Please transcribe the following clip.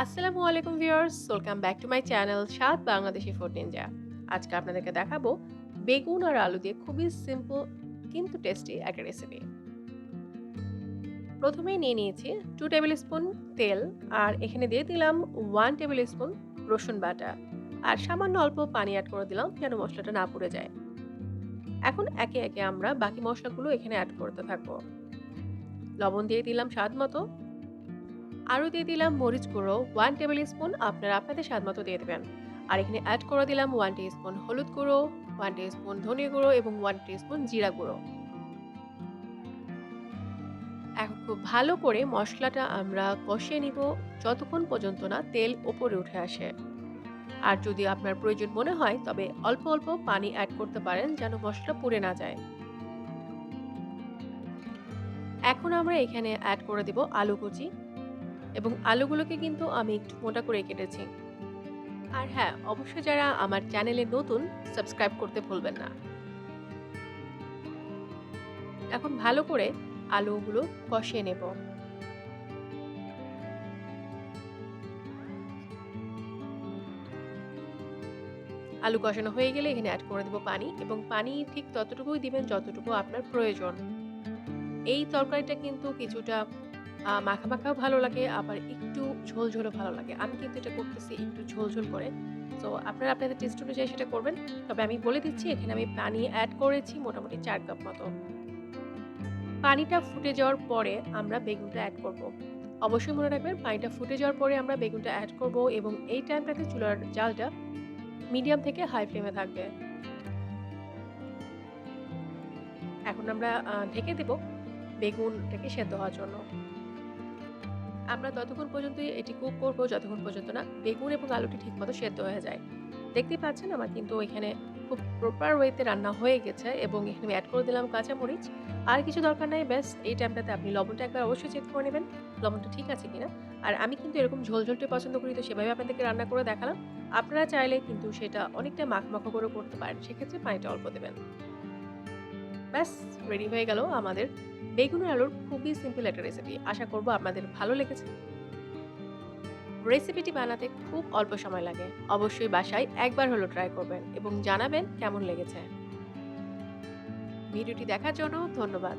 আসসালামু আলাইকুম viewers, welcome back to my channel স্বাদ বাংলাদেশি ফুড নিনজা। আজকে আপনাদেরকে দেখাবো বেগুন আর আলু দিয়ে খুবই সিম্পল কিন্তু টেস্টি একটা রেসিপি। প্রথমেই নিয়ে নিয়েছি 2 টেবিল স্পুন তেল, আর এখানে দিয়ে দিলাম 1 টেবিল স্পুন রসুন বাটা, আর সামান্য অল্প পানি অ্যাড করে দিলাম যেন মশলাটা না পুড়ে যায়। এখন একে একে আমরা বাকি মশলাগুলো এখানে অ্যাড করতে থাকবো। লবণ দিয়ে দিলাম স্বাদ মতো, আরও দিয়ে দিলাম মরিচ গুঁড়ো 1 টেবিল স্পুন, আপনারা আপনাদের স্বাদ মতো দিয়ে দেবেন। আর এখানে অ্যাড করে দিলাম 1 টিস্পুন হলুদ গুঁড়ো, 1 টিস্পুন ধনিয়া গুঁড়ো এবং 1 টিস্পুন জিরা গুঁড়ো। এখন খুব ভালো করে মশলাটা আমরা কষিয়ে নিব যতক্ষণ পর্যন্ত না তেল ওপরে উঠে আসে। আর যদি আপনার প্রয়োজন মনে হয় তবে অল্প অল্প পানি অ্যাড করতে পারেন যেন মশলা পুড়ে না যায়। এখন আমরা এখানে অ্যাড করে দেব আলু কুচি, এবং আলুগুলোকে কিন্তু আমি একটু মোটা করে কেটেছি। আর হ্যাঁ, অবশ্যই যারা আমার চ্যানেলে নতুন, সাবস্ক্রাইব করতে ভুলবেন না। এখন ভালো করে আলুগুলো কষিয়ে নেব। আলু কষানো হয়ে গেলে এখানে অ্যাড করে দেব পানি, এবং পানি ঠিক ততটুকুই দিবেন যতটুকু আপনার প্রয়োজন। এই তরকারিটা কিন্তু কিছুটা মাখা মাখাও ভালো লাগে, আবার একটু ঝোল ঝোলও ভালো লাগে। আমি কিন্তু এটা করতেছি একটু ঝোল ঝোল করে। তো আপনারা আপনাদের টেস্ট অনুযায়ী সেটা করবেন। তবে আমি বলে দিচ্ছি এখানে আমি পানি অ্যাড করেছি মোটামুটি 4 কাপ মতো। পানিটা ফুটে যাওয়ার পরে আমরা বেগুনটা অ্যাড করব। অবশ্যই মনে রাখবেন পানিটা ফুটে যাওয়ার পরে আমরা বেগুনটা অ্যাড করব, এবং এই টাইমটাতে চুলার জালটা মিডিয়াম থেকে হাই ফ্লেমে থাকবে। এখন আমরা ঢেকে দেব বেগুনটাকে সেদ্ধ হওয়ার জন্য। আমরা ততক্ষণ পর্যন্তই এটি কুক করব যতক্ষণ পর্যন্ত না বেগুন এবং আলুটি ঠিকমতো সেদ্ধ হয়ে যায়। দেখতেই পাচ্ছেন আমার কিন্তু এখানে খুব প্রপার ওয়েতে রান্না হয়ে গেছে, এবং এখানে আমি অ্যাড করে দিলাম কাঁচামরিচ। আর কিছু দরকার নাই, ব্যাস এই টাইমটাতে আপনি লবণটা একবার অবশ্যই চেক করে নেবেন, লবণটা ঠিক আছে কিনা। আর আমি কিন্তু এরকম ঝোল ঝোলটে পছন্দ করি, তো সেভাবে আপনাদেরকে রান্না করে দেখালাম। আপনারা চাইলে কিন্তু সেটা অনেকটা মাখো করে করতে পারেন, সেক্ষেত্রে পানিটা অল্প দেবেন। ব্যাস, রেডি হয়ে গেল আমাদের বেগুন আর আলুর খুবই সিম্পল একটা রেসিপি। আশা করব আপনাদের ভালো লেগেছে। রেসিপিটি বানাতে খুব অল্প সময় লাগে। অবশ্যই বাসায় একবার হলেও ট্রাই করবেন এবং জানাবেন কেমন লেগেছে। ভিডিওটি দেখার জন্য ধন্যবাদ।